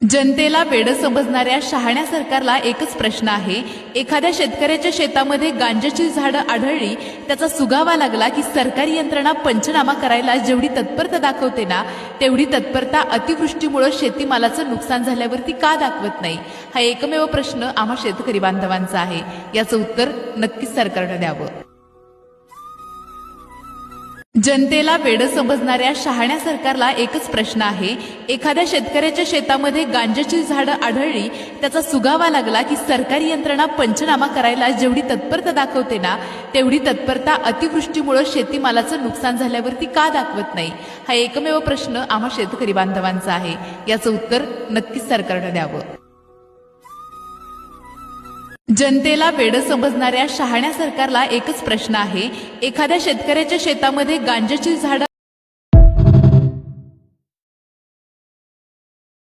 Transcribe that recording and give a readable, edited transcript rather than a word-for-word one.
जनतेला वेड समजणाऱ्या शहाण्या सरकारला एकच प्रश्न आहे। एखाद्या शेतकऱ्याच्या शेतामध्ये गांजाची झाडं आढळली, त्याचा सुगावा लागला की सरकारी यंत्रणा पंचनामा करायला जेवढी तत्परता दाखवते ना, तेवढी तत्परता अतिवृष्टीमुळे शेतीमालाचं नुकसान झाल्यावरती का दाखवत नाही? हा एकमेव प्रश्न आम्हा शेतकरी बांधवांचा आहे। याचं उत्तर नक्कीच सरकारने द्यावं। जनतेला वेड समजणाऱ्या शहाण्या सरकारला एकच प्रश्न आहे। एखाद्या शेतकऱ्याच्या शेतामध्ये गांजाची झाडं आढळली, त्याचा सुगावा लागला की सरकारी यंत्रणा पंचनामा करायला जेवढी तत्परता दाखवते ना, तेवढी तत्परता अतिवृष्टीमुळे शेतीमालाचं नुकसान झाल्यावरती का दाखवत नाही? हा एकमेव प्रश्न आम्हा शेतकरी बांधवांचा आहे। याचं उत्तर नक्कीच सरकारने द्यावं। जनतेला वेड समजणाऱ्या शहाण्या सरकारला एकच प्रश्न आहे। एखाद्या शेतकऱ्याच्या शेतामध्ये गांजाची झाडं